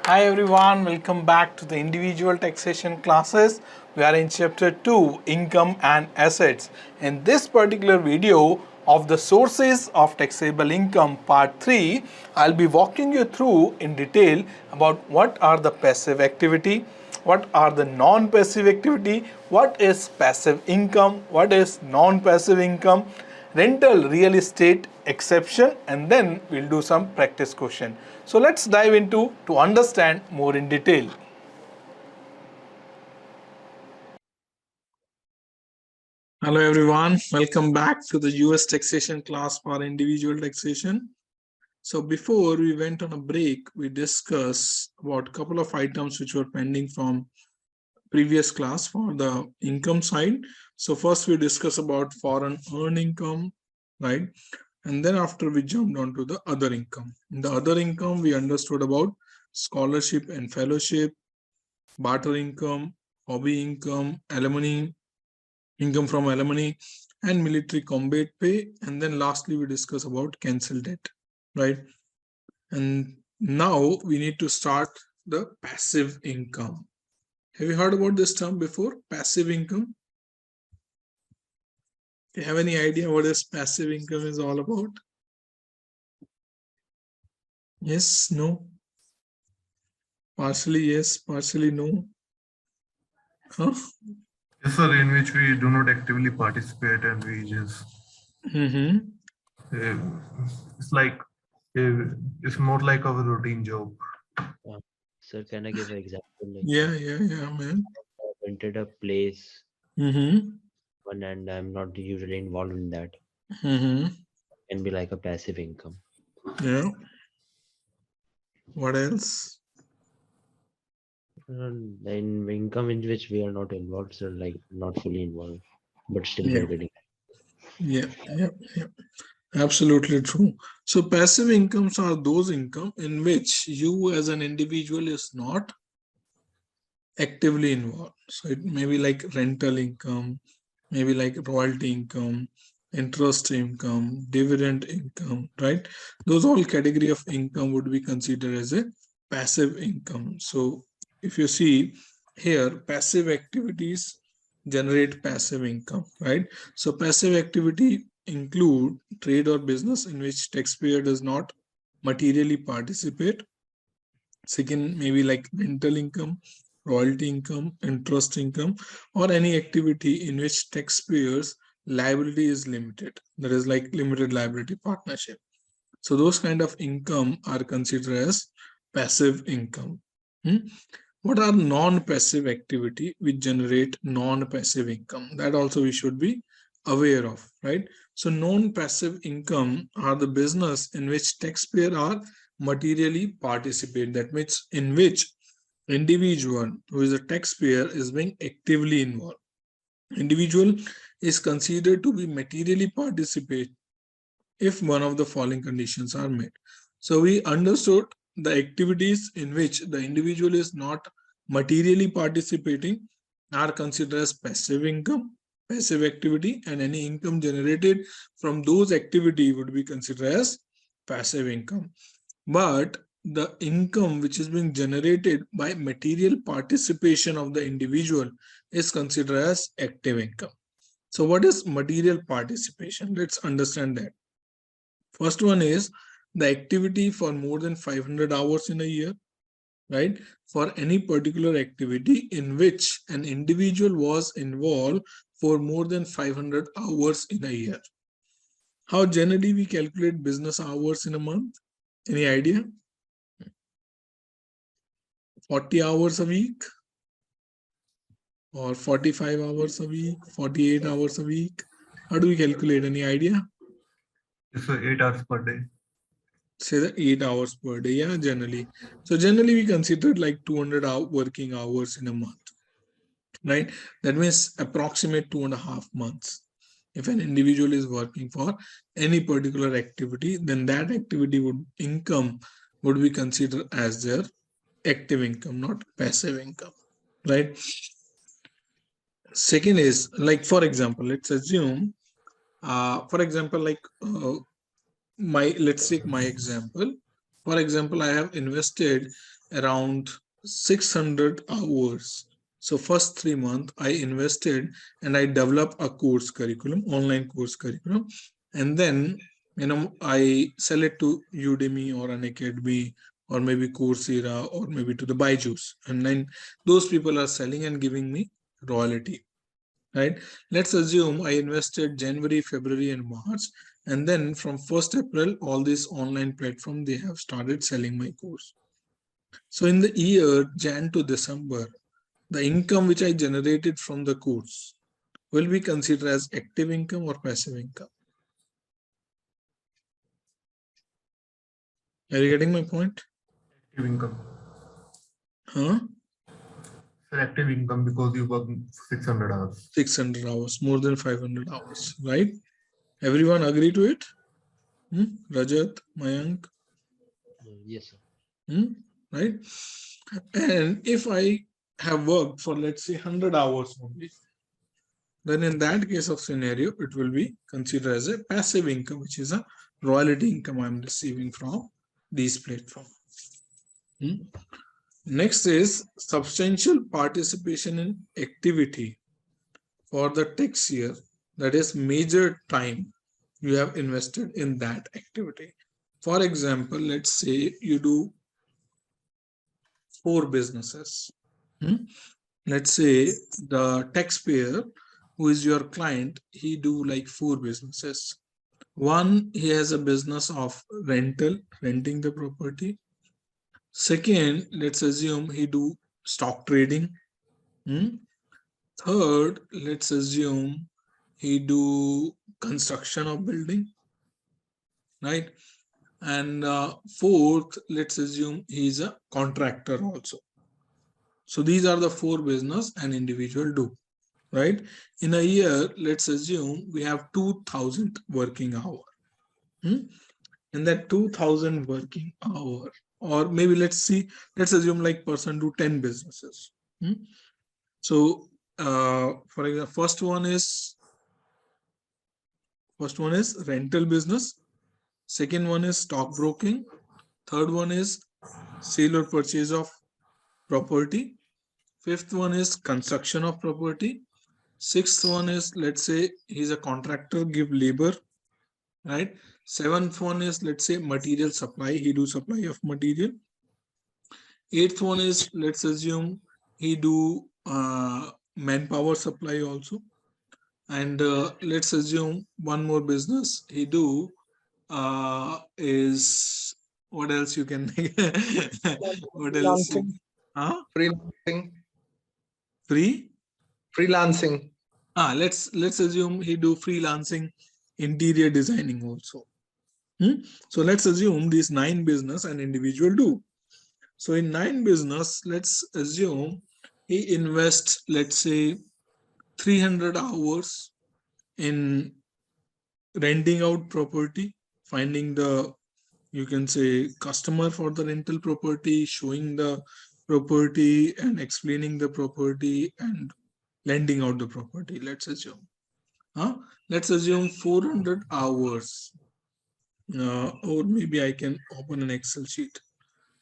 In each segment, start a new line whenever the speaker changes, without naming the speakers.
Hi everyone, welcome back to the individual taxation classes. We are in chapter 2, income and assets. In this particular video of the sources of taxable income part 3, I'll be walking you through in detail about what are the passive activity, what are the non-passive activity, what is passive income, what is non-passive income, rental real estate exception, and then we'll do some practice question. So let's dive into to understand more in detail. Hello everyone, welcome back to the US taxation class for individual taxation. So before we went on a break, we discussed about a couple of items which were pending from previous class for the income side. So first we discussed about foreign earned income, right? And then after we jumped on to the other income. In the other income, we understood about scholarship and fellowship, barter income, hobby income, alumni, income from alumni, and military combat pay. And then lastly, we discussed about cancelled debt, right? And now we need to start the passive income. Have you heard about this term before? Passive income? Do you have any idea what this passive income is all about? Yes, no? Partially yes, partially no. Huh?
Yes, sir, in which we do not actively participate and we just, it's like, it's more like a routine job.
Sir, can I give an example? Like
Yeah, man.
I rented a place one and I'm not usually involved in that. Can be like a passive income.
Yeah. What else?
In income in which we are not involved, sir, like not fully involved, but still we
Yeah.
are getting.
Yeah. Absolutely true. So passive incomes are those income in which you as an individual is not actively involved. So it may be like rental income, maybe like royalty income, interest income, dividend income, right? Those all category of income would be considered as a passive income. So if you see here, passive activities generate passive income, right? So passive activity include trade or business in which taxpayer does not materially participate. Second, maybe like rental income, royalty income, interest income, or any activity in which taxpayers liability is limited. That is like limited liability partnership. So those kind of income are considered as passive income. What are non-passive activity which generate non-passive income? That also we should be aware of, right? So non-passive income are the business in which taxpayer are materially participate. That means in which individual who is a taxpayer is being actively involved. Individual is considered to be materially participate if one of the following conditions are met. So we understood the activities in which the individual is not materially participating are considered as passive income, passive activity, and any income generated from those activity would be considered as passive income. But the income which is being generated by material participation of the individual is considered as active income. So what is material participation? Let's understand that. First one is the activity for more than 500 hours in a year, right? For any particular activity in which an individual was involved for more than 500 hours in a year. How generally we calculate business hours in a month? Any idea? 40 hours a week or 45 hours a week, 48 hours a week? How do we calculate? Any idea?
It's 8 hours per day.
Say that 8 hours per day, yeah, generally. So generally we consider like 200 working hours in a month, right? That means approximate 2.5 months. If an individual is working for any particular activity, then that activity income would be considered as their active income, not passive income, right? Second is like, for example, let's assume, for example, like let's take my example. For example, I have invested around 600 hours. So first 3 months I invested and I developed a course curriculum, online course curriculum. And then, I sell it to Udemy or an Academy or maybe Coursera or maybe to the Byju's. And then those people are selling and giving me royalty, right? Let's assume I invested January, February, and March. And then from 1st April, all these online platforms, they have started selling my course. So in the year Jan to December, the income which I generated from the course will be considered as active income or passive income. Are you getting my point?
Active income.
Huh?
Active income because you work 600 hours.
600 hours, more than 500 hours, right? Everyone agree to it? Rajat, Mayank?
Yes, sir.
Right? And if I have worked for, let's say, 100 hours only, then in that case of scenario, it will be considered as a passive income, which is a royalty income I'm receiving from these platforms. Next is substantial participation in activity for the tax year, that is major time you have invested in that activity. For example, let's say you do 4 businesses. Let's say the taxpayer who is your client, he do like 4 businesses. One, he has a business of renting the property. Second, let's assume he do stock trading. Third, let's assume he do construction of building, right? And fourth, let's assume he's a contractor also. So these are the 4 business an individual do, right? In a year, let's assume we have 2000 working hour. In that 2000 working hour, or maybe let's assume like person do 10 businesses. So for example, first one is rental business. Second one is stock broking. Third one is sale or purchase of property. Fifth one is construction of property. Sixth one is, let's say he's a contractor, give labor, right? Seventh one is, let's say material supply, he do supply of material. Eighth one is, let's assume he do manpower supply also. And let's assume one more business he do is, what else you can what else?
Freelancing.
Free?
Freelancing.
Let's assume he do freelancing interior designing also. So let's assume these 9 business an individual do. So in 9 business, let's assume he invests, let's say 300 hours in renting out property, finding the, you can say, customer for the rental property, showing the property and explaining the property and lending out the property, let's assume. Let's assume 400 hours. Or maybe I can open an Excel sheet.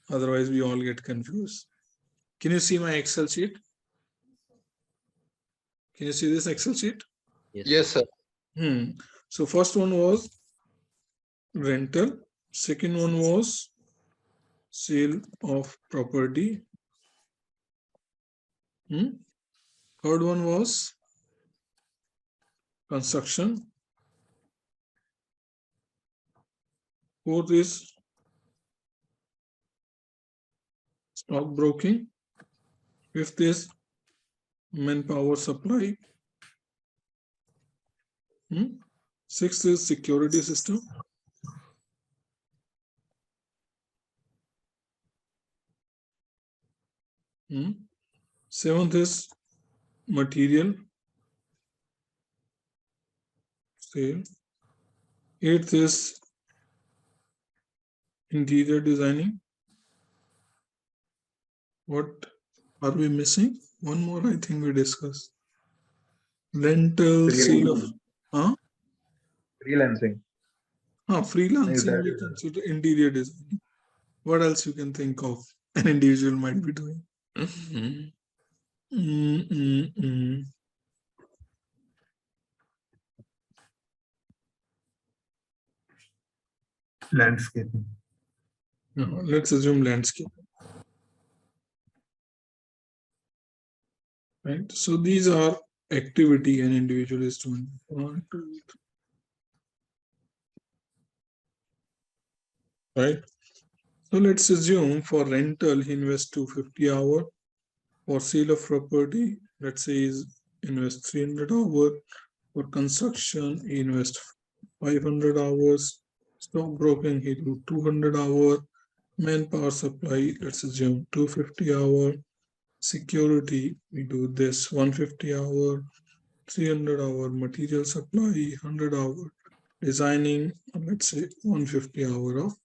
Otherwise, we all get confused. Can you see my Excel sheet? Can you see this Excel sheet?
Yes, sir.
So first one was rental. Second one was sale of property. Third one was construction. Fourth is stock broking. Fifth is manpower supply. Sixth is security system. Seventh is material sale. Eighth is interior designing. What are we missing? One more, I think we discussed. Rental, sale of
freelancing.
Freelancing, we consider interior designing. What else you can think of? an individual might be doing.
Landscaping.
No, let's assume landscape. Right. So these are activity an individual is doing. 1, 2, 3. Right. So let's assume for rental he invests 250 hours. For sale of property, let's say he invests 300 hours. For construction, he invests 500 hours. Stockbroking, he do 200 hours. Manpower supply, let's assume 250 hours. Security, we do this 150 hours. 300 hours. Material supply, 100 hours. Designing, let's say 150 hours of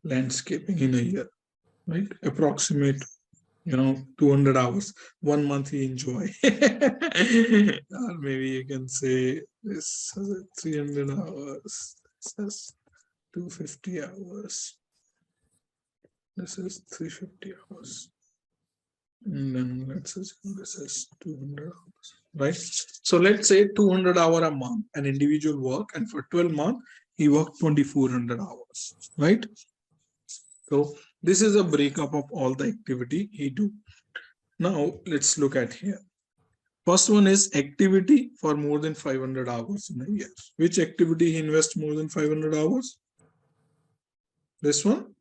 landscaping in a year, right? Approximate, 200 hours. 1 month he enjoy. Or maybe you can say this has 300 hours. This has 250 hours. This is 350 hours. And then let's assume this is 200 hours, right? So let's say 200 hours a month, an individual work, and for 12 months, he worked 2,400 hours, right? So this is a breakup of all the activity he do. Now let's look at here. First one is activity for more than 500 hours in a year. Which activity he invests more than 500 hours? This one?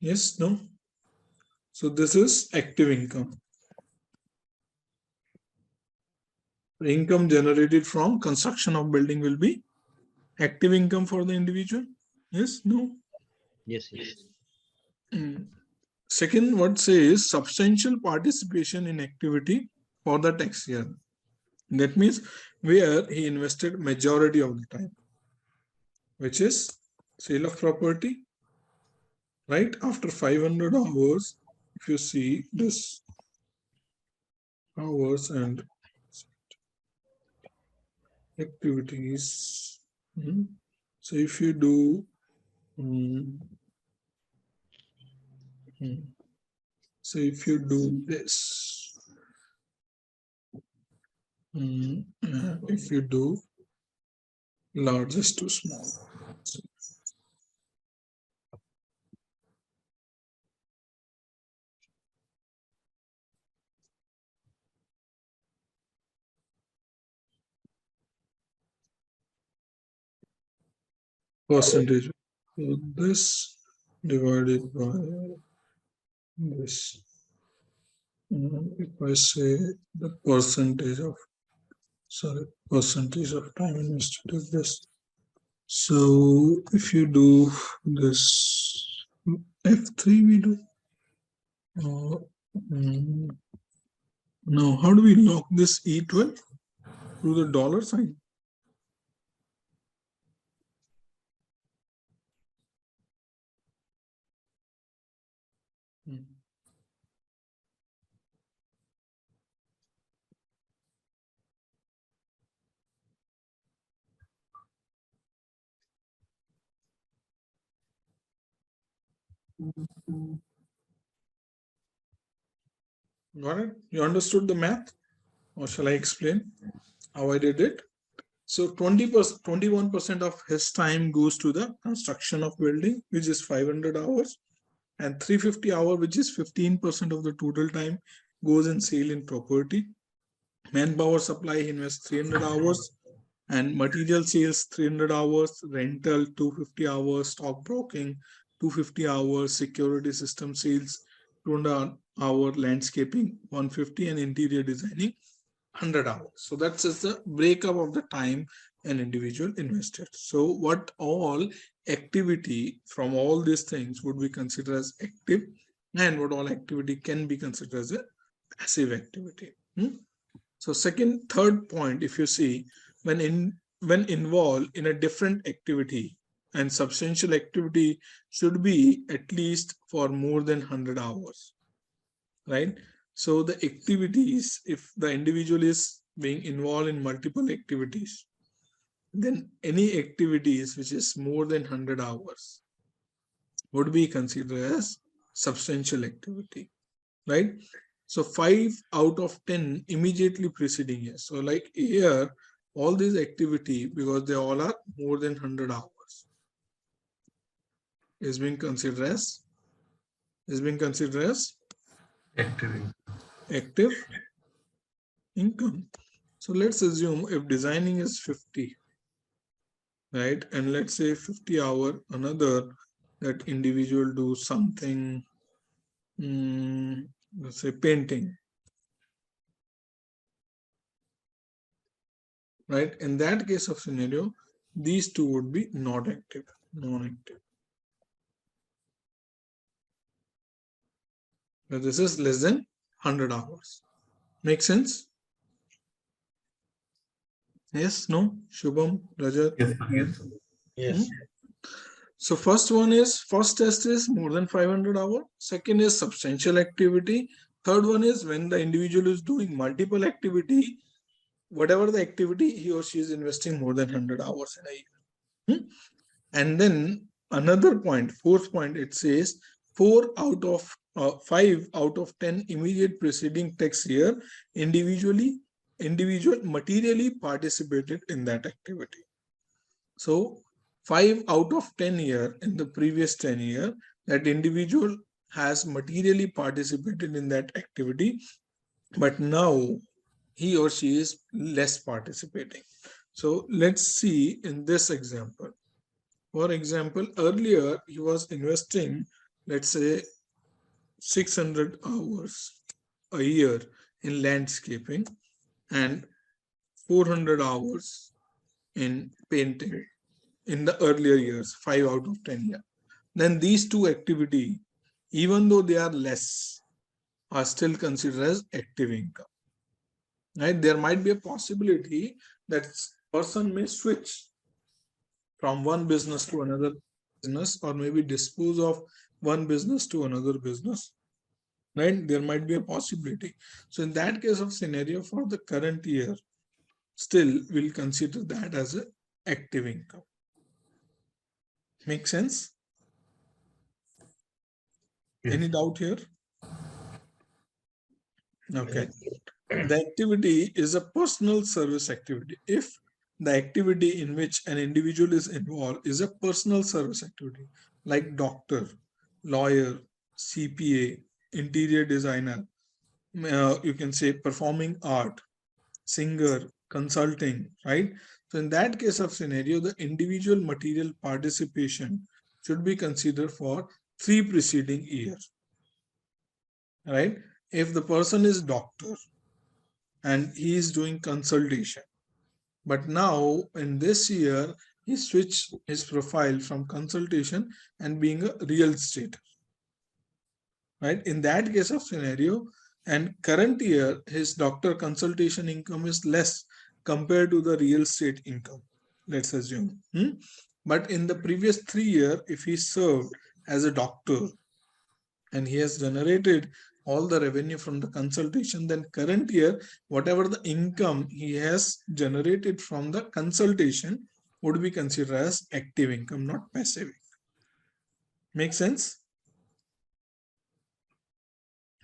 Yes, no? So this is active income. The income generated from construction of building will be active income for the individual. Yes, no?
Yes, yes.
Second, what says substantial participation in activity for the tax year. That means where he invested majority of the time, which is sale of property, right? After 500 hours, if you see this hours and activities, so if you do, so if you do this, if you do largest to small, percentage. So this divided by this. If I say the percentage of time invested is this. So if you do this F3, we do. Now, how do we lock this E12? Through the dollar sign. Got it? You understood the math? Or shall I explain how I did it? So 20%, 21% of his time goes to the construction of building, which is 500 hours, and 350 hours, which is 15% of the total time, goes in sale in property. Manpower supply, he invests 300 hours, and material sales 300 hours, rental 250 hours, stockbroking 250 hours, security system sales 200 hours, landscaping 150, and interior designing 100 hours. So that's just the breakup of the time an individual invested. So what all activity from all these things would be considered as active, and what all activity can be considered as a passive activity. So third point, if you see, when involved in a different activity, and substantial activity should be at least for more than 100 hours, right? So the activities, if the individual is being involved in multiple activities, then any activities which is more than 100 hours, would be considered as substantial activity, right? So 5 out of 10 immediately preceding years. So like here, all these activity, because they all are more than 100 hours, is being considered as active income. So let's assume if designing is 50, right? And let's say 50 hour, another that individual do something, let's say painting, right? In that case of scenario, these two would be not active, non-active. But this is less than 100 hours. Make sense? Yes, no? Shubham, Rajat?
Yes.
Yes.
So first test is more than 500 hours. Second is substantial activity. Third one is when the individual is doing multiple activity, whatever the activity, he or she is investing more than 100 hours in a year. And then another point, fourth point, it says 5 out of 10 immediate preceding tax year, individual materially participated in that activity. So 5 out of 10 year in the previous 10 year, that individual has materially participated in that activity, but now he or she is less participating. So let's see in this example. For example, earlier he was investing, let's say 600 hours a year in landscaping and 400 hours in painting in the earlier years, 5 out of 10 years. Then these two activities, even though they are less, are still considered as active income. Right? There might be a possibility that person may switch from one business to another business, or maybe dispose of one business to another business, right? There might be a possibility. So in that case of scenario, for the current year, still we'll consider that as an active income. Make sense?
Yes.
Any doubt here? Okay. The activity is a personal service activity. If the activity in which an individual is involved is a personal service activity, like doctor, lawyer, CPA, interior designer, you can say performing art, singer, consulting, right? So in that case of scenario, the individual material participation should be considered for 3 preceding years, right? If the person is doctor and he is doing consultation, but now in this year, he switched his profile from consultation and being a real estate, right? In that case of scenario, and current year, his doctor consultation income is less compared to the real estate income, let's assume. But in the previous 3 years, if he served as a doctor and he has generated all the revenue from the consultation, then current year, whatever the income he has generated from the consultation would be considered as active income, not passive income. Make sense?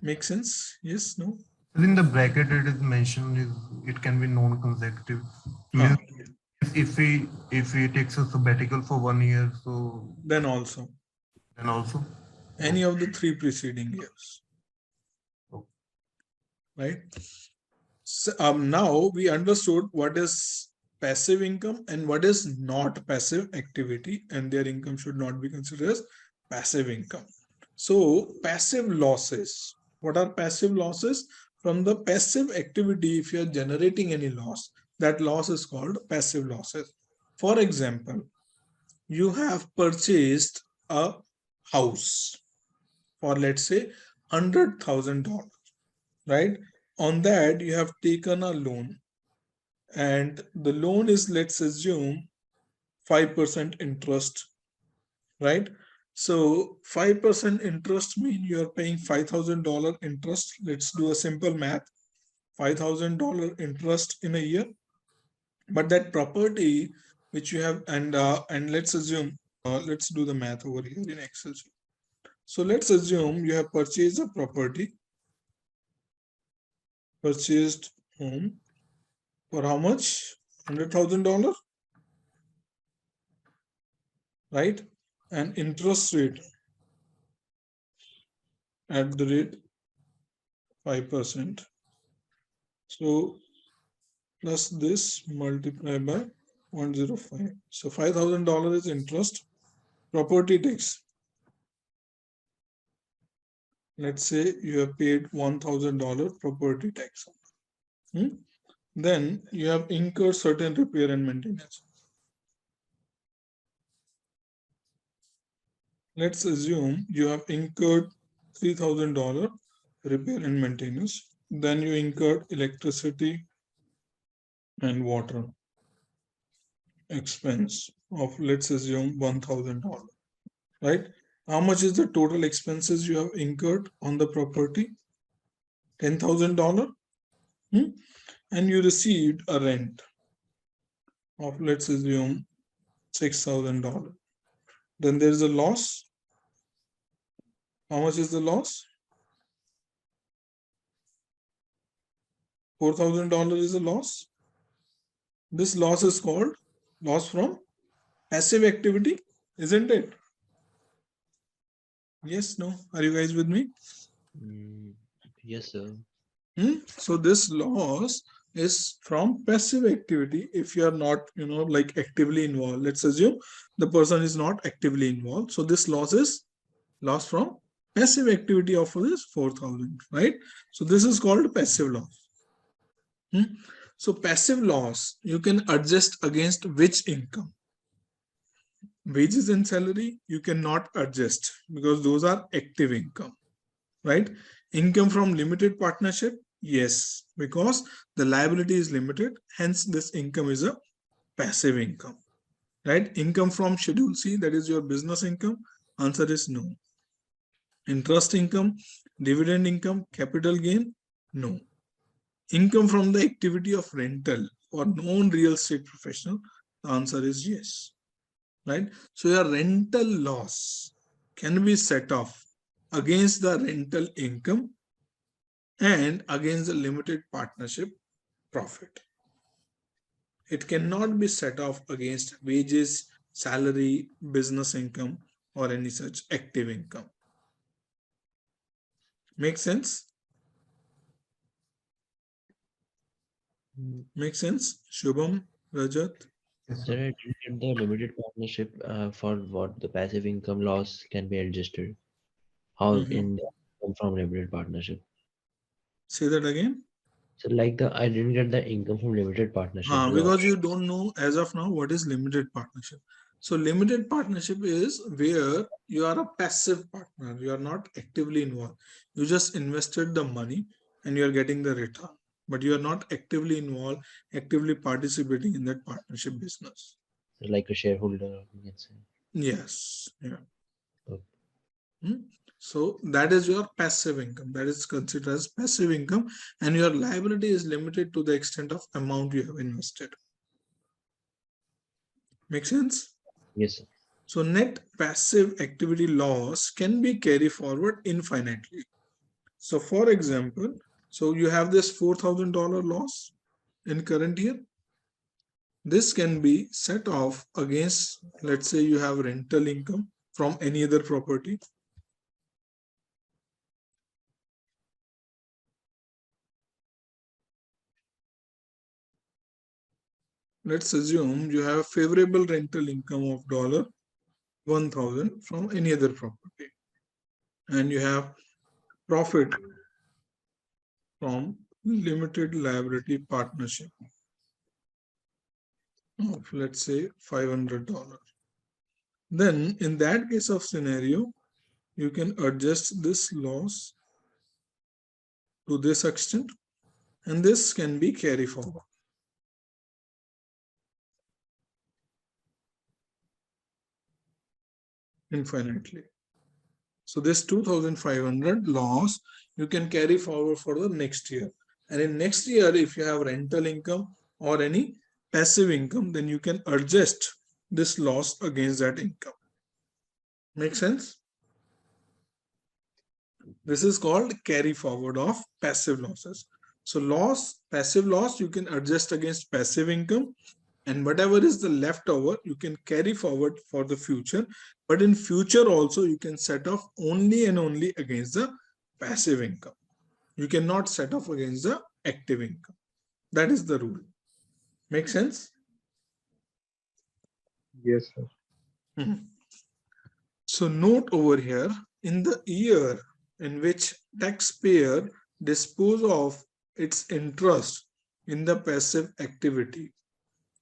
Make sense? Yes, no?
In the bracket it is mentioned is it can be non-consecutive. If he takes a sabbatical for 1 year, so
then also any of the 3 preceding years, right? So, now we understood what is passive income and what is not passive activity, and their income should not be considered as passive income. So passive losses. What are passive losses? From the passive activity, if you are generating any loss, that loss is called passive losses. For example, you have purchased a house for, let's say, $100,000, right? On that, you have taken a loan, and the loan is, let's assume, 5% interest, right? So 5% interest means you are paying $5,000 interest. Let's do a simple math. $5,000 interest in a year. But that property which you have, and let's assume, let's do the math over here in Excel sheet. So let's assume you have purchased a property, purchased home for how much? $100,000, right? And interest rate at the rate 5%. So plus this multiply by 0.05. So $5,000 is interest. Property tax. Let's say you have paid $1,000 property tax. Then you have incurred certain repair and maintenance. Let's assume you have incurred $3,000 repair and maintenance. Then you incurred electricity and water expense of, let's assume, $1,000, right? How much is the total expenses you have incurred on the property? $10,000. And you received a rent of, let's assume, $6,000. Then there is a loss. How much is the loss? $4,000 is a loss. This loss is called loss from passive activity, isn't it? Yes, no? Are you guys with me?
Yes, sir.
So this loss is from passive activity if you are not, like actively involved. Let's assume the person is not actively involved. So this loss is loss from passive activity of this 4,000, right? So this is called passive loss. So passive loss, you can adjust against which income? Wages and salary, you cannot adjust because those are active income, right? Income from limited partnership, yes, because the liability is limited, hence this income is a passive income, right? Income from Schedule C, that is your business income, answer is no. Interest income, dividend income, capital gain, no. Income from the activity of rental or non-real estate professional, the answer is yes, right? So your rental loss can be set off against the rental income and against the limited partnership profit. It cannot be set off against wages, salary, business income, or any such active income. Make sense? Make sense? Shubham, Rajat?
Sir, I didn't get the limited partnership for what the passive income loss can be adjusted. How in the income from limited partnership?
Say that again.
So like I didn't get the income from limited partnership.
Because you don't know as of now what is limited partnership. So limited partnership is where you are a passive partner. You are not actively involved. You just invested the money and you are getting the return. But you are not actively involved, actively participating in that partnership business.
Like a shareholder, you can say.
Yes. Yeah.
Okay.
So that is your passive income. That is considered as passive income, and your liability is limited to the extent of amount you have invested. Make sense?
Yes, sir.
So net passive activity loss can be carried forward infinitely. So for example, so you have this $4,000 loss in current year. This can be set off against, let's say you have rental income from any other property. Let's assume you have favorable rental income of $1,000 from any other property, and you have profit from limited liability partnership of, let's say, $500. Then in that case of scenario, you can adjust this loss to this extent, and this can be carried forward infinitely. So this 2,500 loss you can carry forward for the next year. And in next year, if you have rental income or any passive income, then you can adjust this loss against that income. Make sense? This is called carry forward of passive losses. So passive loss, you can adjust against passive income, and whatever is the leftover, you can carry forward for the future. But in future also, you can set off only and only against the passive income. You cannot set off against the active income. That is the rule. Make sense?
Yes, sir.
So note over here, in the year in which taxpayer dispose of its interest in the passive activity,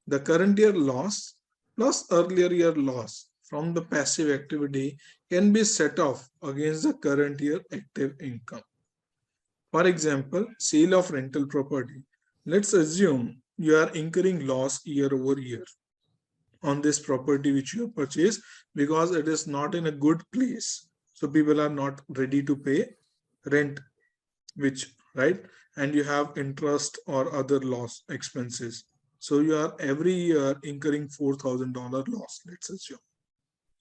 the current year loss plus earlier year loss from the passive activity can be set off against the current year active income. For example, sale of rental property. Let's assume you are incurring loss year over year on this property which you have purchased because it is not in a good place. So people are not ready to pay rent, right? And you have interest or other loss expenses. So you are every year incurring $4,000 loss, let's assume.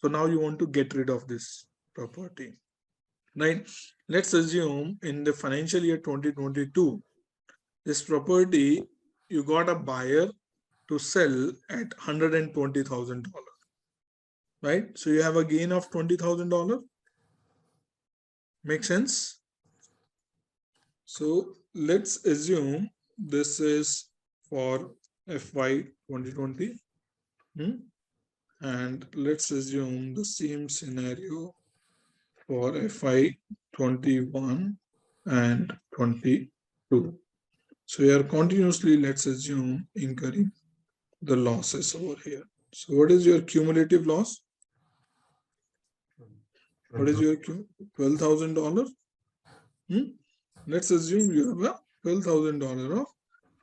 So now you want to get rid of this property, right? Let's assume in the financial year 2022, this property, you got a buyer to sell at $120,000, right? So you have a gain of $20,000. Make sense? So let's assume this is for FY 2020. And let's assume the same scenario for FY 21 and 22. So we are continuously, let's assume, incurring the losses over here. So what is your cumulative loss? What is your $12,000? Let's assume you have a $12,000 of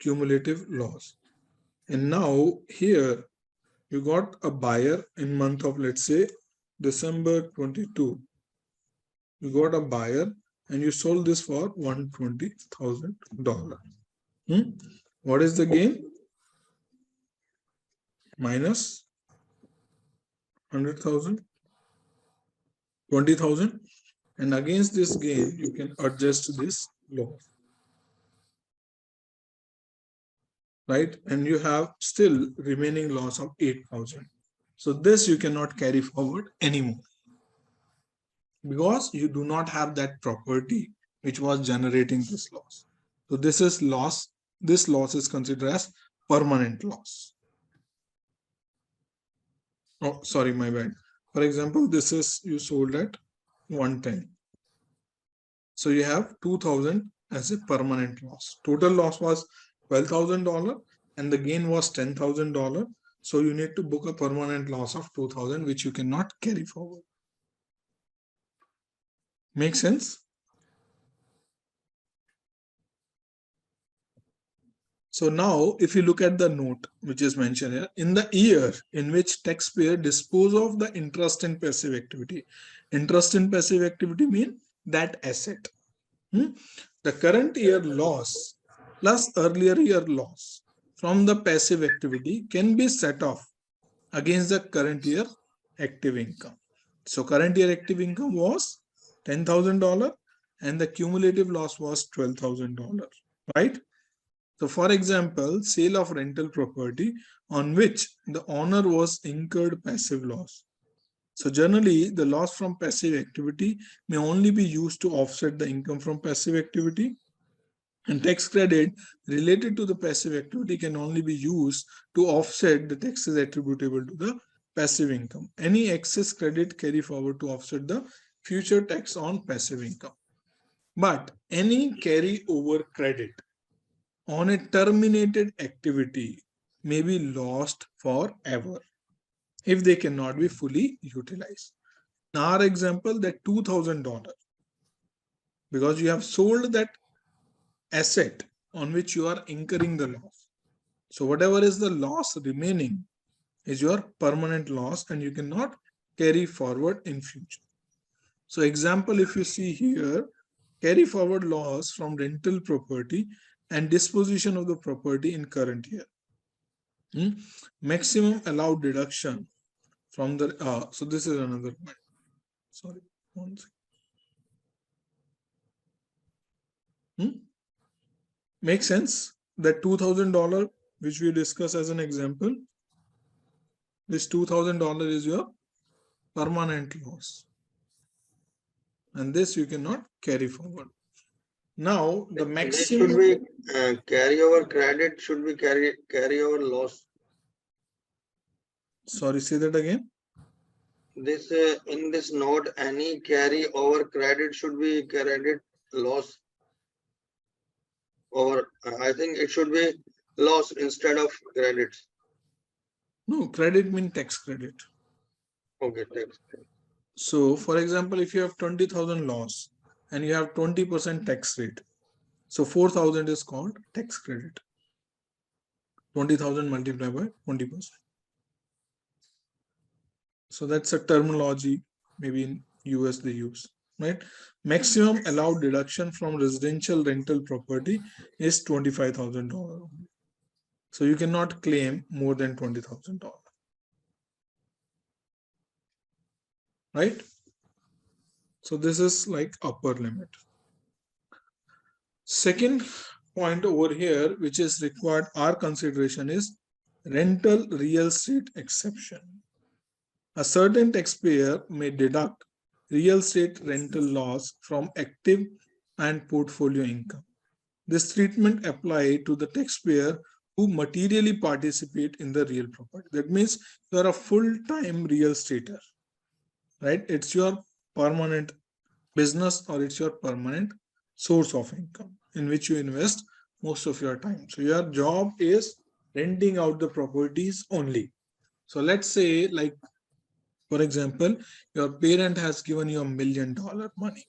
cumulative loss. And now here you got a buyer in month of, let's say, December 22. You got a buyer and you sold this for $120,000. What is the gain? Minus 100,000, 20,000. And against this gain, you can adjust this loss, right? And you have still remaining loss of 8,000. So this you cannot carry forward anymore because you do not have that property which was generating this loss. So this is loss. This loss is considered as permanent loss. Oh, sorry, my bad. For example, this is you sold at 110. So you have 2,000 as a permanent loss. Total loss was $12,000 and the gain was $10,000. So you need to book a permanent loss of 2,000, which you cannot carry forward. Make sense? So now, if you look at the note which is mentioned here, in the year in which taxpayer dispose of the interest in passive activity. Interest in passive activity means that asset. The current year loss plus earlier year loss from the passive activity can be set off against the current year active income. So current year active income was $10,000 and the cumulative loss was $12,000, right? So for example, sale of rental property on which the owner was incurred passive loss. So generally, the loss from passive activity may only be used to offset the income from passive activity. And tax credit related to the passive activity can only be used to offset the taxes attributable to the passive income. Any excess credit carry forward to offset the future tax on passive income. But any carry over credit on a terminated activity may be lost forever if they cannot be fully utilized. In our example, that $2,000, because you have sold that asset on which you are incurring the loss. So whatever is the loss remaining is your permanent loss and you cannot carry forward in future. So example, if you see here, carry forward loss from rental property and disposition of the property in current year. Maximum allowed deduction from the, so this is another point. Sorry, one second. Make sense? That $2,000 which we discuss as an example, this $2,000 is your permanent loss, and this you cannot carry forward. Now the maximum
should be carry over credit, should be carry over loss.
Sorry, say that again.
This in this note, any carry over credit should be credit loss. Or I think it should be loss instead of credits.
No, credit means tax credit.
Okay, tax.
So for example, if you have 20,000 loss and you have 20% tax rate, so 4,000 is called tax credit. 20,000 multiplied by 20%. So that's a terminology maybe in US they use, right? Maximum allowed deduction from residential rental property is $25,000. So you cannot claim more than $20,000, right? So this is like upper limit. Second point over here, which is required our consideration, is rental real estate exception. A certain taxpayer may deduct real estate rental loss from active and portfolio income. This treatment applies to the taxpayer who materially participate in the real property. That means you are a full-time real estater, right? It's your permanent business or it's your permanent source of income in which you invest most of your time. So your job is renting out the properties only. So let's say, like, for example, your parent has given you $1 million money,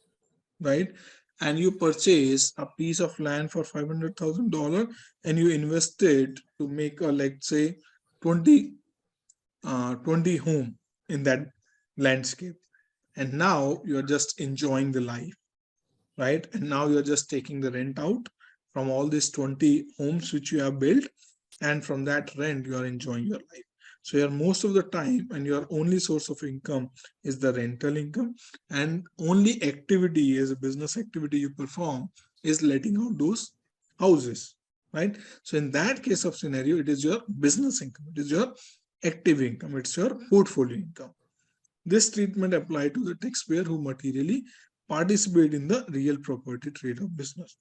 right? And you purchase a piece of land for $500,000 and you invested to make a, let's say, 20 home in that landscape. And now you're just enjoying the life, right? And now you're just taking the rent out from all these 20 homes which you have built. And from that rent, you are enjoying your life. So your most of the time and your only source of income is the rental income, and only activity as a business activity you perform is letting out those houses, right? So in that case of scenario, it is your business income, it is your active income, it's your portfolio income. This treatment applies to the taxpayer who materially participate in the real property trade of business.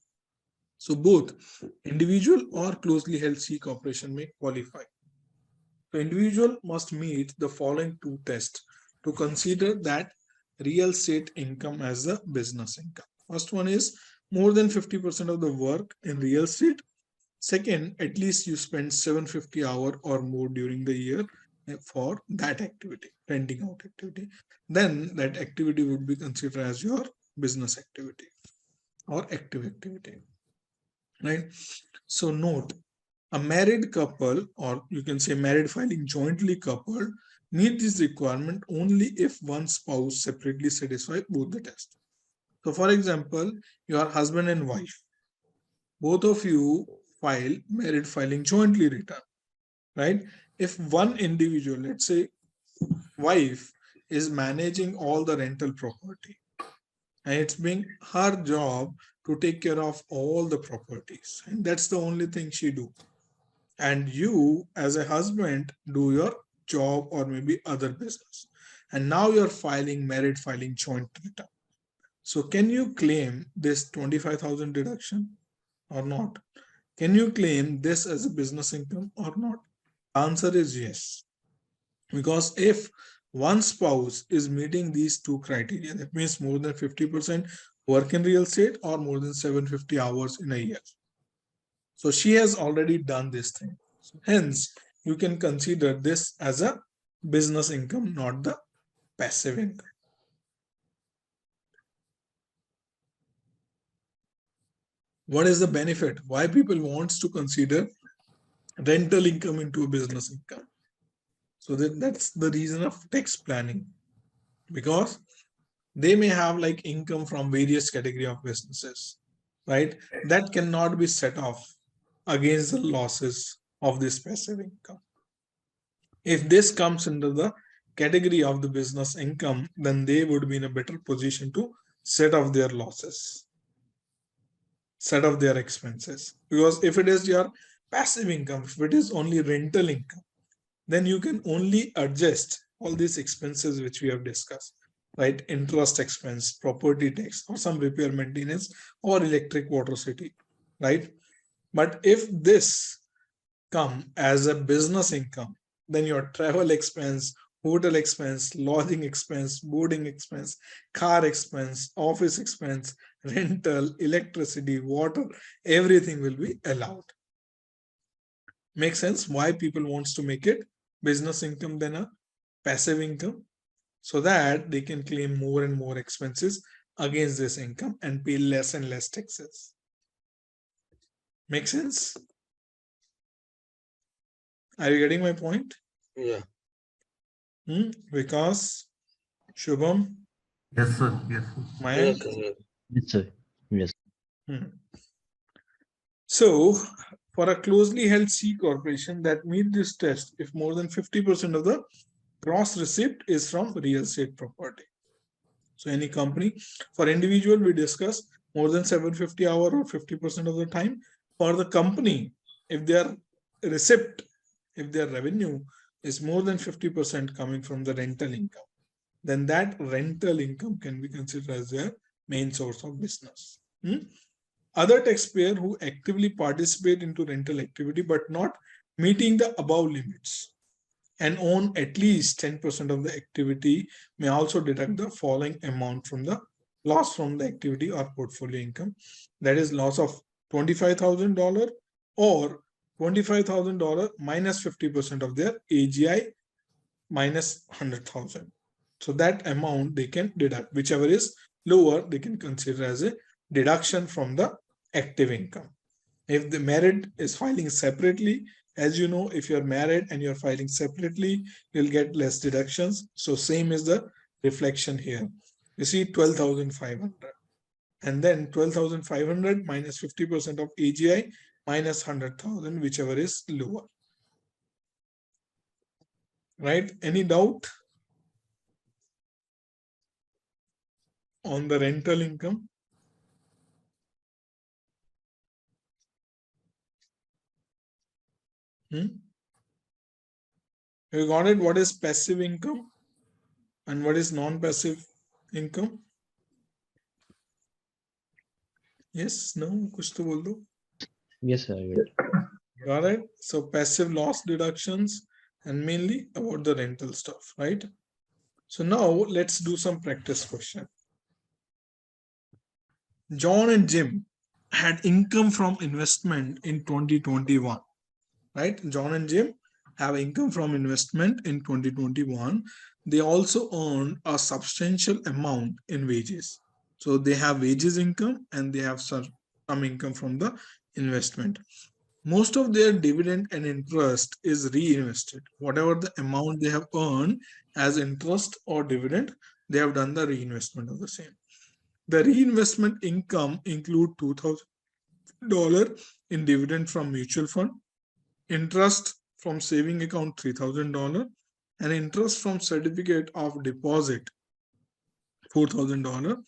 So both individual or closely held C corporation may qualify. The individual must meet the following two tests to consider that real estate income as a business income. First one is more than 50% of the work in real estate. Second, at least you spend 750 hours or more during the year for that activity, renting out activity. Then that activity would be considered as your business activity or active activity, right? So note, a married couple, or you can say married filing jointly coupled, meet this requirement only if one spouse separately satisfies both the tests. So for example, your husband and wife, both of you file married filing jointly return, right? If one individual, let's say wife, is managing all the rental property and it's being her job to take care of all the properties, and that's the only thing she do, and you as a husband do your job or maybe other business, and now you're filing married filing joint return. So can you claim this 25,000 deduction or not? Can you claim this as a business income or not? Answer is yes. Because if one spouse is meeting these two criteria, that means more than 50% work in real estate or more than 750 hours in a year. So she has already done this thing. So hence, you can consider this as a business income, not the passive income. What is the benefit? Why people wants to consider rental income into a business income? So that's the reason of tax planning, because they may have like income from various category of businesses, right? That cannot be set off against the losses of this passive income. If this comes under the category of the business income, then they would be in a better position to set off their losses. set of their expenses. Because if it is your passive income, if it is only rental income, then you can only adjust all these expenses which we have discussed, right? Interest expense, property tax, or some repair maintenance, or electric, water, city, right? But if this come as a business income, then your travel expense, hotel expense, lodging expense, boarding expense, car expense, office expense, rental, electricity, water, everything will be allowed. Make sense why people wants to make it business income than a passive income, so that they can claim more and more expenses against this income and pay less and less taxes. Make sense? Are you getting my point?
Yeah.
Vikas, Shubham?
Yes, sir. Yes, sir.
Mayank?
Yes, sir. Yes.
So, for a closely held C corporation that meet this test, if more than 50% of the gross receipt is from real estate property. So, any company, for individual, we discuss more than 750 hour or 50% of the time. For the company, if their receipt, if their revenue is more than 50% coming from the rental income, then that rental income can be considered as their main source of business. Other taxpayer who actively participate into rental activity but not meeting the above limits and own at least 10% of the activity may also deduct the following amount from the loss from the activity or portfolio income. That is loss of $25,000 or $25,000 minus 50% of their AGI minus 100,000. So that amount they can deduct. Whichever is lower, they can consider as a deduction from the active income. If the married is filing separately, as you know, if you're married and you're filing separately, you'll get less deductions. So same is the reflection here. You see 12,500 and then 12,500 minus 50% of AGI minus 100,000, whichever is lower. Right? Any doubt on the rental income? You got it? What is passive income and what is non-passive income? Yes, no, kuch to bol do.
Yes, sir. I will.
Got it? So passive loss deductions and mainly about the rental stuff, right? So now let's do some practice question. John and Jim had income from investment in 2021, right? John and Jim have income from investment in 2021. They also earned a substantial amount in wages. So they have wages income and they have some income from the investment. Most of their dividend and interest is reinvested. Whatever the amount they have earned as interest or dividend, they have done the reinvestment of the same. The reinvestment income include $2,000 in dividend from mutual fund, interest from saving account $3,000, and interest from certificate of deposit $4,000.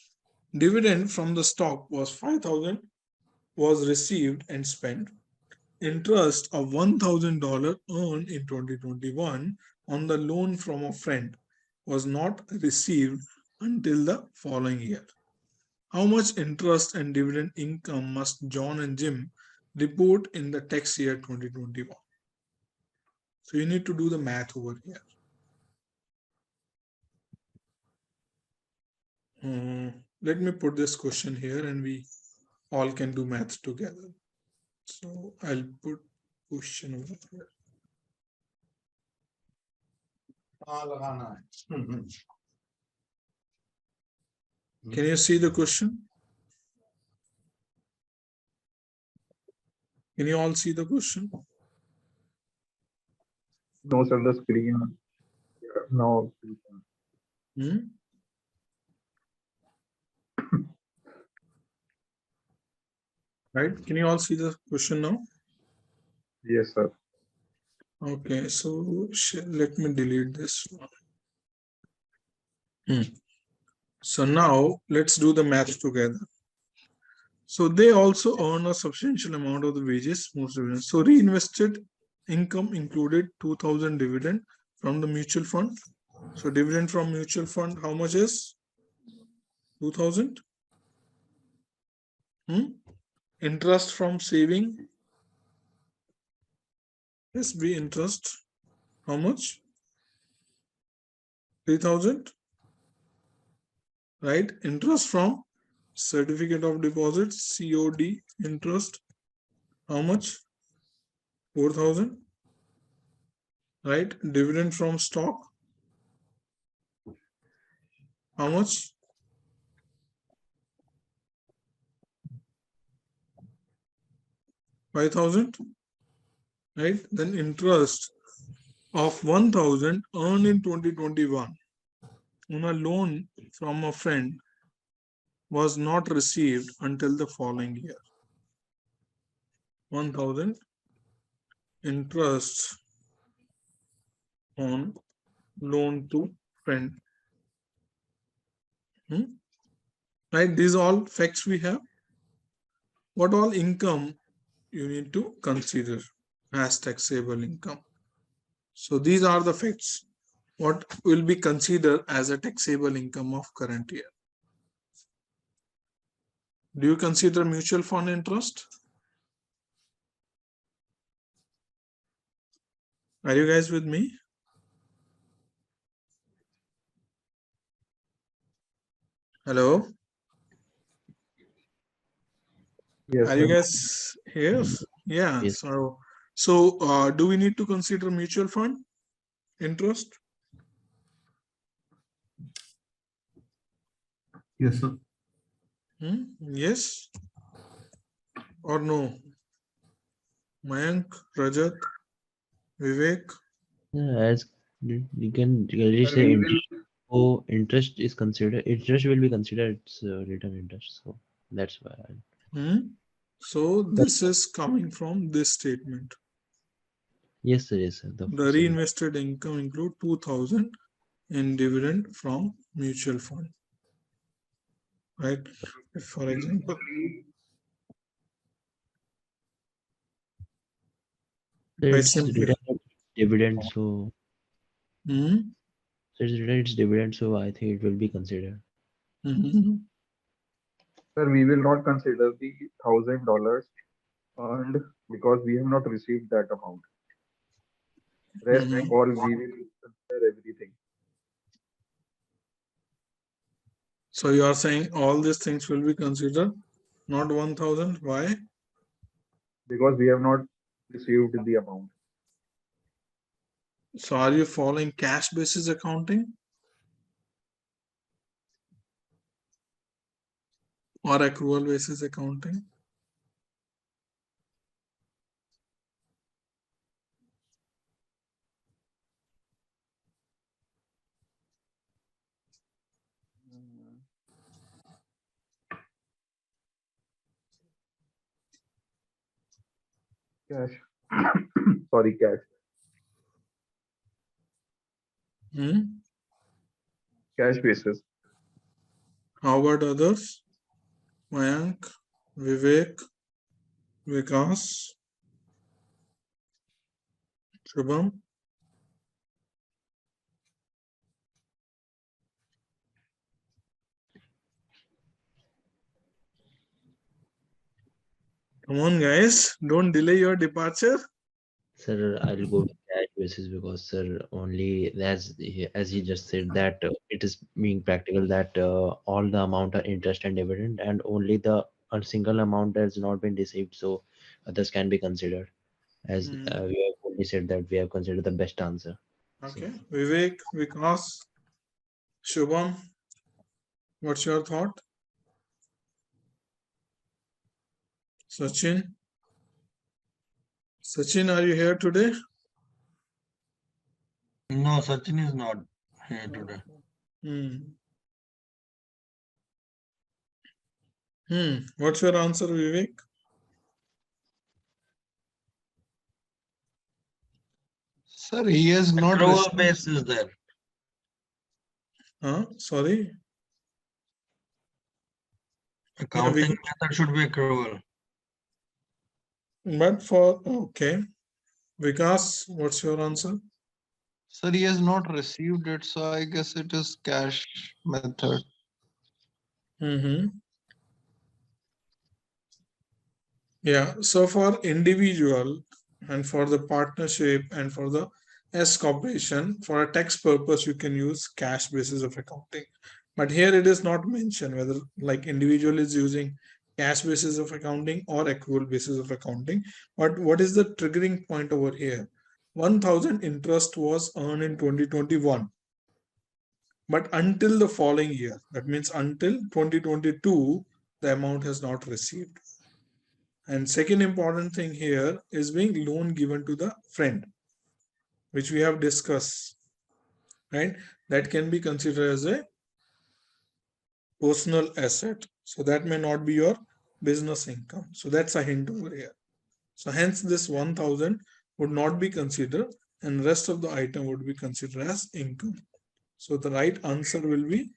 Dividend from the stock was $5,000 was received and spent. Interest of $1,000 earned in 2021 on the loan from a friend was not received until the following year. How much interest and dividend income must John and Jim report in the tax year 2021? So you need to do the math over here. Let me put this question here and we all can do math together. So I'll put question over here. Can you see the question? Can you all see the question?
No, sir, the screen. No.
Right? Can you all see the question now?
Yes, sir.
Okay, so let me delete this one. So now let's do the math together. So they also earn a substantial amount of the wages, most dividends. So reinvested income included 2,000 dividend from the mutual fund. So dividend from mutual fund, how much is 2,000? Interest from saving. Yes, be interest. How much? 3,000. Right? Interest from certificate of deposit, COD interest. How much? 4,000. Right? Dividend from stock. How much? 5,000. Right? Then interest of 1,000 earned in 2021 on a loan from a friend was not received until the following year. 1,000 interest on loan to friend. Right? These are all facts we have. What all income you need to consider as taxable income? So these are the facts. What will be considered as a taxable income of current year? Do you consider mutual fund interest? Are you guys with me? Hello?
Yes,
Are you
sir.
guys here? Yeah.
Yes.
So do we need to consider mutual fund interest?
Yes, sir.
Yes or no? Mayank, Rajat, Vivek?
Yeah, as you can clearly
Sir,
say
we
interest.
will.
So interest is considered. Interest will be considered return interest. So that's why.
So this is coming from this statement.
Yes, sir. Yes, sir.
The reinvested income include 2,000 in dividend from mutual fund. Right? If, for example, I
it's
simply
written dividend. So it's written it's dividend. So I think it will be considered.
Sir, we will not consider the $1,000 earned because we have not received that amount. Rest all we will consider everything.
So you are saying all these things will be considered, not 1,000. Why?
Because we have not received the amount.
So are you following cash basis accounting or accrual basis accounting?
Cash. Sorry, cash. Cash basis.
How about others? Mayank, Vivek, Vikas, Shubham? Come on, guys. Don't delay your departure.
Sir, I'll go with cash basis because, sir, only as he just said that it is being practical that all the amount are interest and dividend, and only the a single amount has not been received, so others can be considered. As we have only said that we have considered the best answer.
Okay. Vivek, Vikas, Shubham, what's your thought? Sachin? Sachin, are you here today?
No, Sachin is not here today.
What's your answer, Vivek?
Sir, he has not accrual base is there.
Sorry?
Accounting method should be accrual.
But for, okay. Vikas, what's your answer?
Sir, he has not received it, so I guess it is cash method.
Yeah, so for individual and for the partnership and for the S corporation, for a tax purpose, you can use cash basis of accounting. But here it is not mentioned whether like individual is using cash basis of accounting or accrual basis of accounting. But what is the triggering point over here? 1,000 interest was earned in 2021. But until the following year, that means until 2022, the amount has not received. And second important thing here is being loan given to the friend, which we have discussed, right? That can be considered as a personal asset. So that may not be your business income. So that's a hint over here. So hence this 1,000 would not be considered and rest of the item would be considered as income. So the right answer will be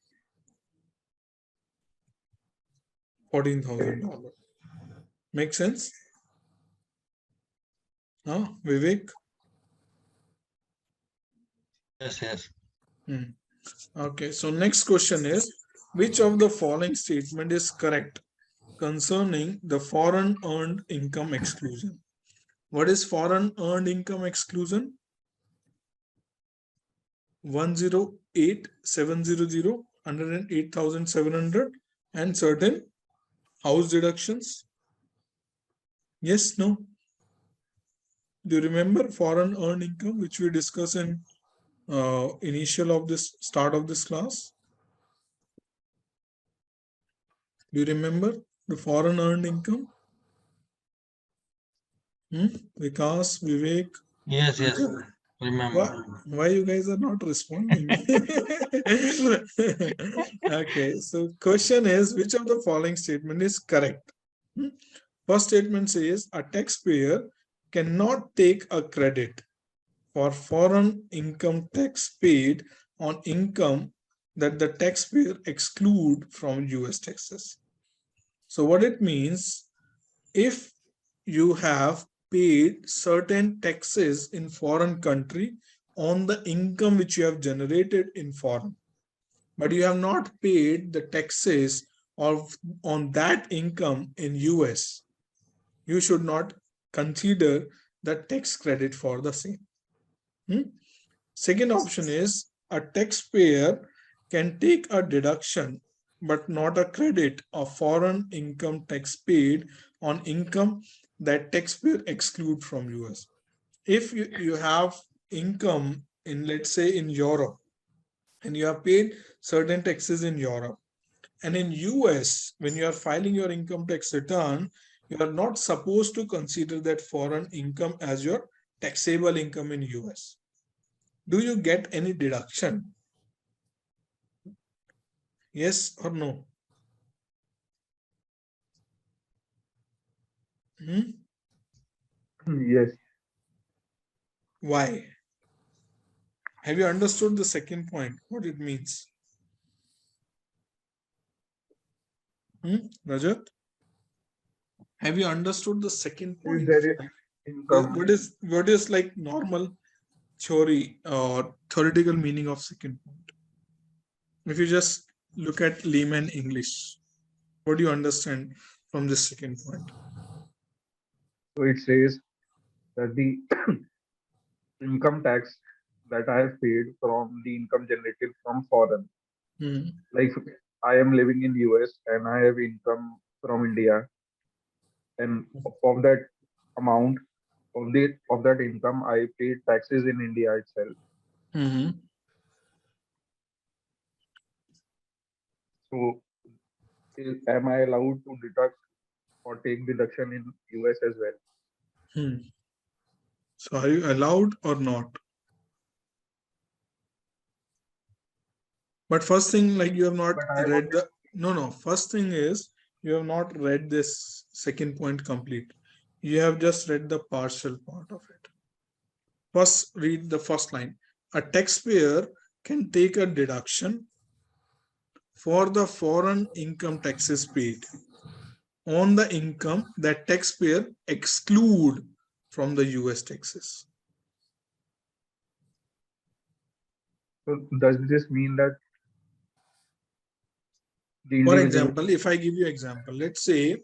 $14,000. Make sense? Huh, Vivek?
Yes.
Okay, so next question is, which of the following statement is correct concerning the foreign earned income exclusion? What is foreign earned income exclusion? 108,700, 108,700 and certain house deductions. Yes, no? Do you remember foreign earned income which we discussed in initial of this start of this class? Do you remember the foreign earned income? Vikas, Vivek?
Yes. Remember.
Why you guys are not responding? Okay, so question is, which of the following statement is correct? First statement says a taxpayer cannot take a credit for foreign income tax paid on income that the taxpayer exclude from US taxes. So what it means, if you have paid certain taxes in foreign country on the income which you have generated in foreign, but you have not paid the taxes on that income in US, you should not consider the tax credit for the same. Second option is a taxpayer can take a deduction but not a credit of foreign income tax paid on income that taxpayer exclude from US. If you have income in, let's say, in Europe, and you have paid certain taxes in Europe, and in US, when you are filing your income tax return, you are not supposed to consider that foreign income as your taxable income in US. Do you get any deduction? Yes or no?
Yes.
Why? Have you understood the second point, what it means? Rajat? Have you understood the second point?
If there is income,
What is like normal theory or theoretical meaning of second point? If you just look at layman English, what do you understand from this second point?
so it says that the income tax that I have paid from the income generated from foreign, like I am living in US and I have income from India, and of that amount of that income I paid taxes in India itself. So am I allowed to deduct or take deduction in US as well?
So are you allowed or not? But first thing, like you have not read the, no, first thing is you have not read this second point complete. You have just read the partial part of it. First, read the first line. A taxpayer can take a deduction for the foreign income taxes paid. on the income that taxpayer exclude from the US taxes.
So does this mean that the
For
individual?
example, if I give you example, let's say,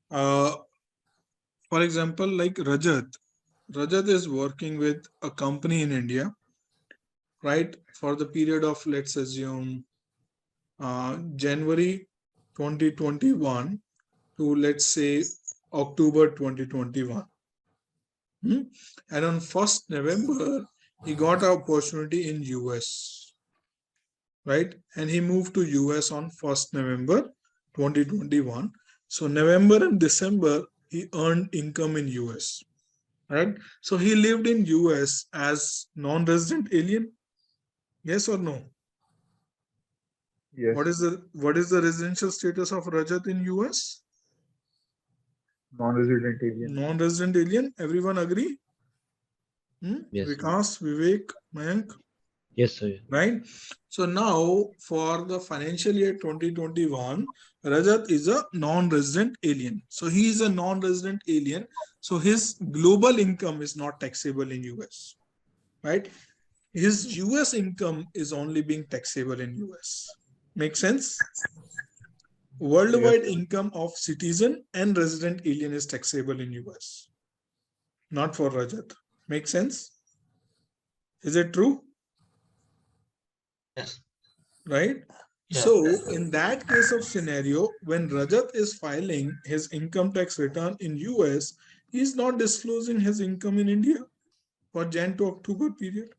for example, like Rajat is working with a company in India, right? For the period of, let's assume, January 2021 to, let's say, October 2021. And on 1st November, he got an opportunity in US, right? And he moved to US on 1st November 2021. So November and December, he earned income in US, right? So he lived in US as non-resident alien. Yes or no?
Yes.
What is the residential status of Rajat in US?
Non-resident alien.
Non-resident alien. Everyone agree?
Yes.
Vikas, Vivek, Mayank.
Yes, sir.
Right. So now for the financial year 2021, Rajat is a non-resident alien. So he is a non-resident alien. So his global income is not taxable in US. Right. His US income is only being taxable in US. Make sense? Worldwide income of citizen and resident alien is taxable in US. Not for Rajat. Make sense? Is it true?
Yes.
Right?
Yeah.
So in that case of scenario, when Rajat is filing his income tax return in US, he is not disclosing his income in India for Jan to October period.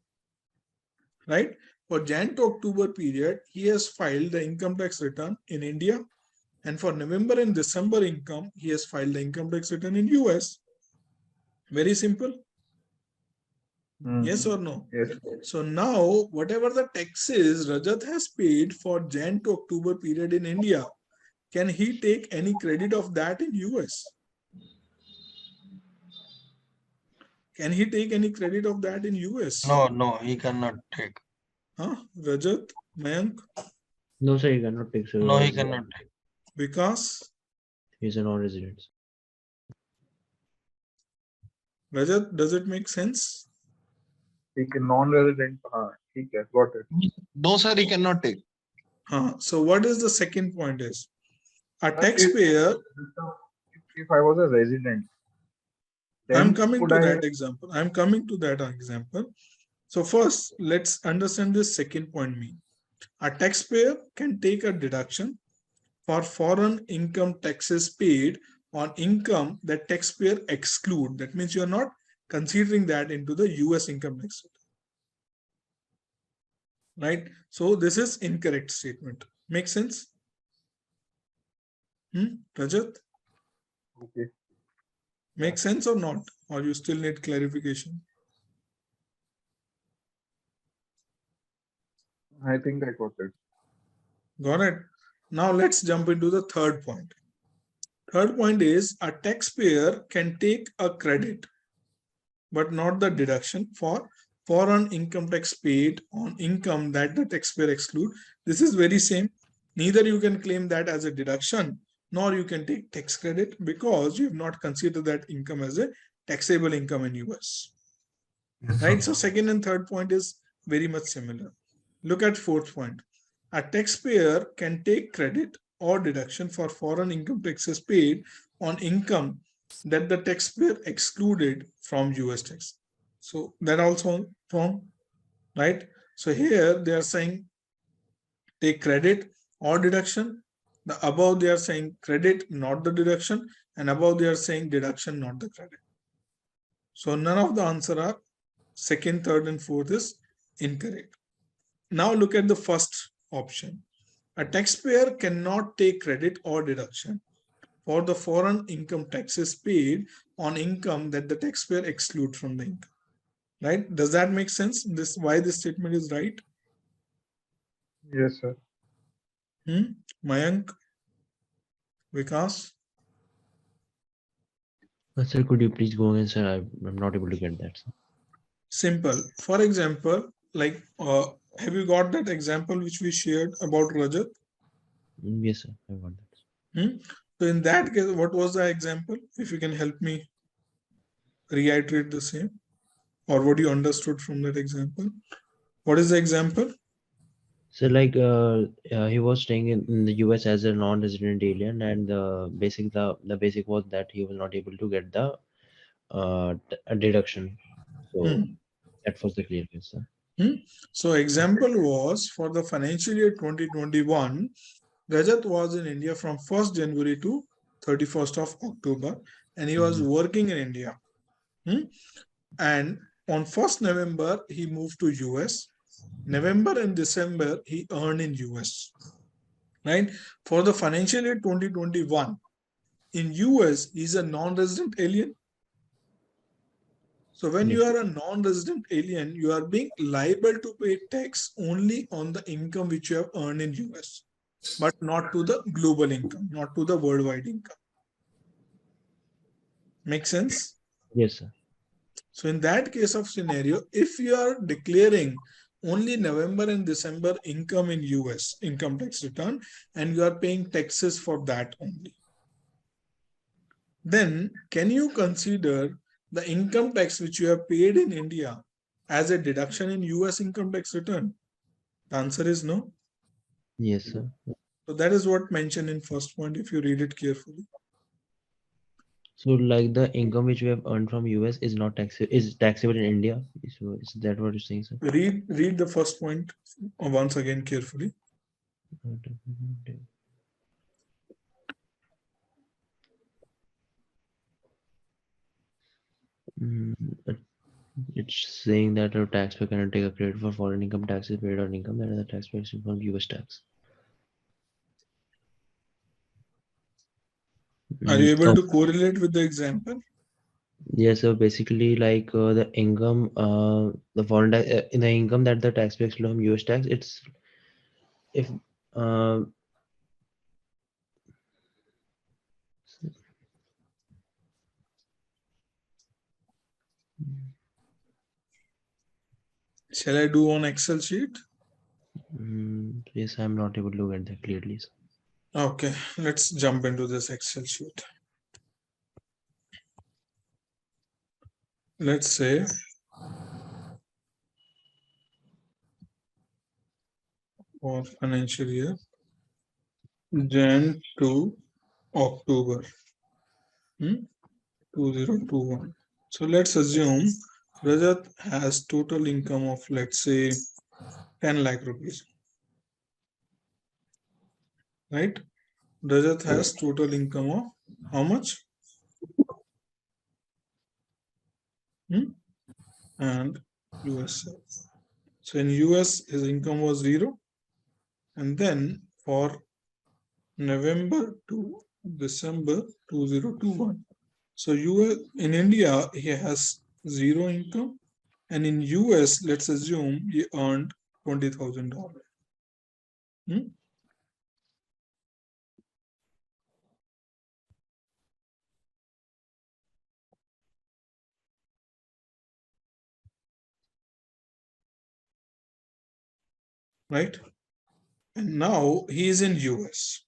Right? For Jan to October period, he has filed the income tax return in India. And for November and December income, he has filed the income tax return in US. Very simple. Yes or no?
Yes.
So now, whatever the taxes Rajat has paid for Jan to October period in India, can he take any credit of that in US? Can he take any credit of that in US?
No, he cannot take.
Huh? Rajat, Mayank?
No, sir, he cannot take, sir.
No, he cannot take.
Vikas?
He's a non-resident.
Rajat, does it make sense?
ठीक है, non-resident. ठीक है, got it.
No, sir, he cannot take.
So what is the second point is? A taxpayer.
If I was a resident, then
I'm coming to that example. I'm coming to that example. So first, let's understand this second point mean. A taxpayer can take a deduction for foreign income taxes paid on income that taxpayer exclude. That means you're not considering that into the US income tax. Right? So this is incorrect statement. Make sense? Rajat?
Okay.
Make sense or not? Or you still need clarification?
I think I got it.
Got it? Now let's jump into the third point. Third point is a taxpayer can take a credit, but not the deduction for foreign income tax paid on income that the taxpayer exclude. This is very same. Neither you can claim that as a deduction, nor you can take tax credit because you have not considered that income as a taxable income in US. Yes, right? So second and third point is very much similar. Look at fourth point. A taxpayer can take credit or deduction for foreign income taxes paid on income that the taxpayer excluded from US tax. So that also from, right? So here they are saying take credit or deduction. The above they are saying credit, not the deduction, and above they are saying deduction, not the credit. So none of the answer are second, third, and fourth is incorrect. Now look at the first option. A taxpayer cannot take credit or deduction for the foreign income taxes paid on income that the taxpayer exclude from the income. Right? Does that make sense? This why this statement is right?
Yes, sir.
Mayank? Vikas?
Sir, could you please go again, sir? I'm not able to get that, sir.
Simple. For example, like, have you got that example which we shared about Rajat?
Yes, sir. I got that.
So in that case, what was the example? If you can help me reiterate the same, or what you understood from that example. What is the example?
So like he was staying in the US as a non-resident alien, and the basic was that he was not able to get the a deduction. So that was the clear case, sir.
So example was for the financial year 2021, Rajat was in India from 1st January to 31st of October, and he was working in India. And on 1st November, he moved to US. November and December, he earned in US. Right? For the financial year 2021, in US, he's a non-resident alien. So when you are a non-resident alien, you are being liable to pay tax only on the income which you have earned in US, but not to the global income, not to the worldwide income. Make sense?
Yes, sir.
So in that case of scenario, if you are declaring only November and December income in US, income tax return, and you are paying taxes for that only, then can you consider the income tax which you have paid in India as a deduction in US income tax return? The answer is no.
Yes, sir.
So that is what mentioned in first point if you read it carefully.
So like the income which we have earned from US is not taxable in India. So is that what you're saying, sir?
Read the first point once again carefully.
It's saying that a taxpayer cannot take a credit for foreign income taxes paid on income that is a taxpayer from US tax.
Are you able to correlate with the example?
Yes, so basically like the income, the foreign tax, in the income that the taxpayer exclude from US tax, it's if
Shall I do on Excel sheet?
yes, I'm not able to get that clearly. Sir.
Okay, let's jump into this Excel sheet. Let's say for financial year Jan to October 2021. So let's assume Rajat has total income of, let's say, 10 lakh rupees. Right? Rajat has total income of how much? And US. So in US, his income was 0. And then for November to December 2021. So in India, he has 0 income. And in US, let's assume he earned $20,000. Right? And now he is in US.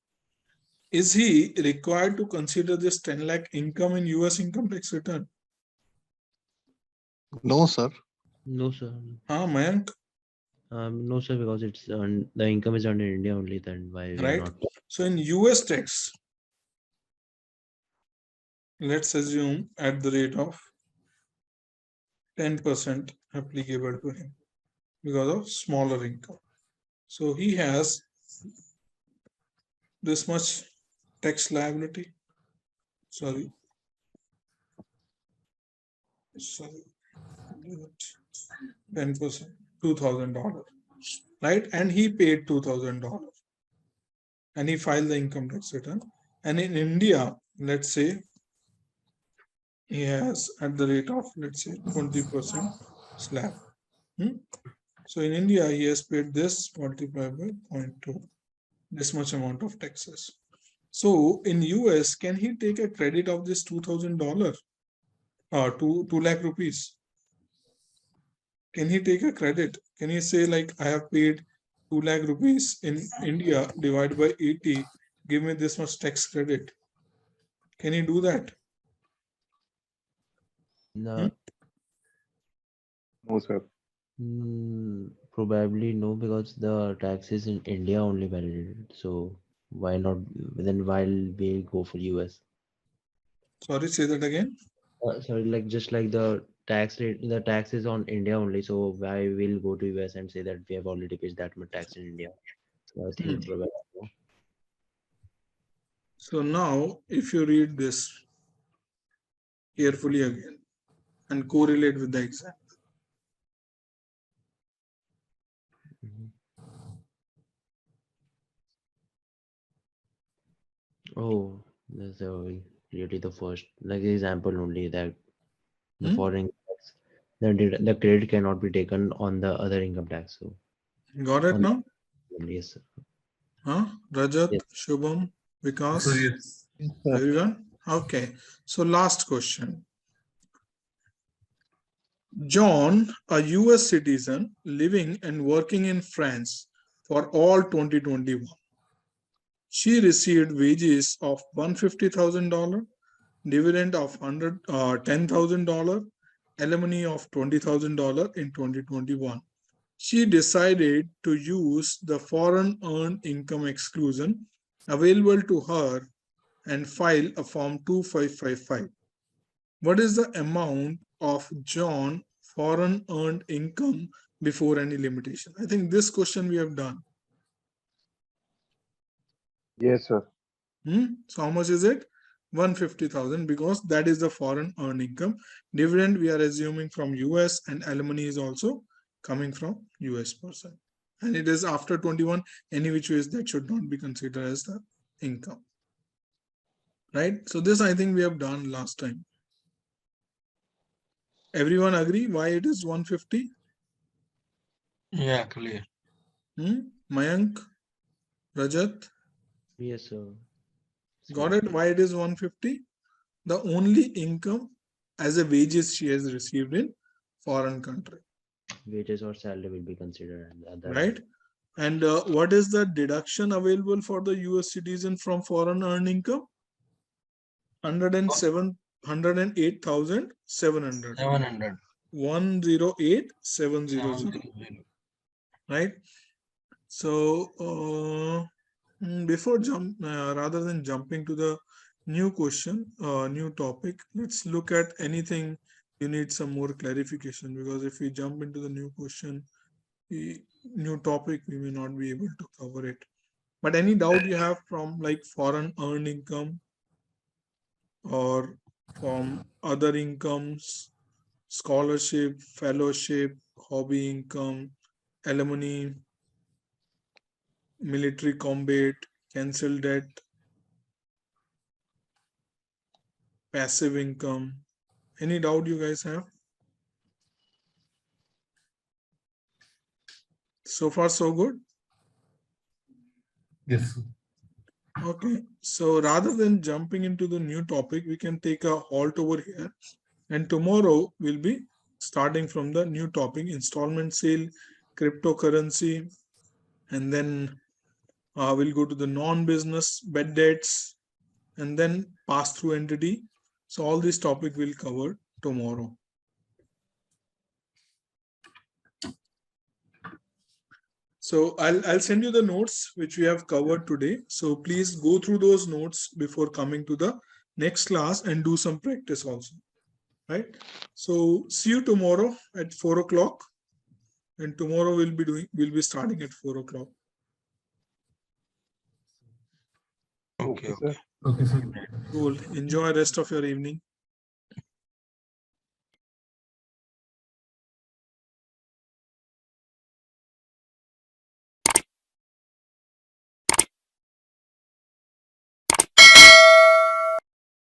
Is he required to consider this 10 lakh income in US income tax return?
No, sir.
No, sir.
Mayank?
No, sir, because it's the income is earned in India only. Then why we are not?
So in US tax, let's assume at the rate of 10% applicable to him because of smaller income. So he has this much tax liability. Sorry, $10%, $2,000, right? And he paid $2,000 and he filed the income tax return. And in India, let's say he has at the rate of, let's say, 20% slab. So in India, he has paid this multiplied by 0.2, this much amount of taxes. So in US, can he take a credit of this $2,000 or 2 lakh rupees? Can he take a credit? Can he say like, I have paid 2 lakh rupees in India, divide by 80, give me this much tax credit? Can you do that?
No,
No, sir.
probably no, because the taxes in India only validated. So why not? Then why we go for US?
Sorry, say that again.
Sorry, like just like the tax rate, the tax is on India only. So why will go to US and say that we have already paid that much tax in India? So I think probably no.
So now, if you read this carefully again and correlate with the example.
Oh, that's really the first like example only that the
Hmm?
foreign tax, the credit cannot be taken on the other income tax. So
Got it
on
now?
yes, sir.
Huh? Rajat,
Yes.
Shubham,
So
Vikas,
yes,
everyone? Okay. So last question. John, a US citizen living and working in France for all 2021. She received wages of $150,000, dividend of $10,000, alimony of $20,000 in 2021. She decided to use the foreign earned income exclusion available to her and file a Form 2555. What is the amount of John foreign earned income before any limitation? I think this question we have done.
Yes, sir.
So how much is it? 150,000, because that is the foreign earned income. Dividend we are assuming from US, and alimony is also coming from US person. And it is after 21, any which ways that should not be considered as the income. Right? So this I think we have done last time. Everyone agree why it is 150?
Yeah, clear.
Mayank, Rajat,
Yes, sir.
got it? Why it is 150? The only income as a wages she has received in foreign country.
Wages or salary will be considered, and other
Right? And what is the deduction available for the US citizen from foreign earned income? 108,700.
700.
108,700. Right? So before rather than jumping to the new question, new topic, let's look at anything you need some more clarification, because if we jump into the new question, new topic, we may not be able to cover it. But any doubt you have from like foreign earned income or from other incomes, scholarship, fellowship, hobby income, alimony, military combat, cancel debt, passive income. Any doubt you guys have? So far, so good?
yes, sir.
Okay. So rather than jumping into the new topic, we can take a halt over here. And tomorrow we'll be starting from the new topic, installment sale, cryptocurrency, and then we'll go to the non-business bad debts, and then pass-through entity. So all this topic we'll cover tomorrow. So I'll send you the notes which we have covered today. So please go through those notes before coming to the next class and do some practice also. Right? So see you tomorrow at 4 o'clock. And tomorrow we'll be starting at 4 o'clock.
Okay,
Okay, sir.
Okay, sir.
Cool. Enjoy the rest of your evening.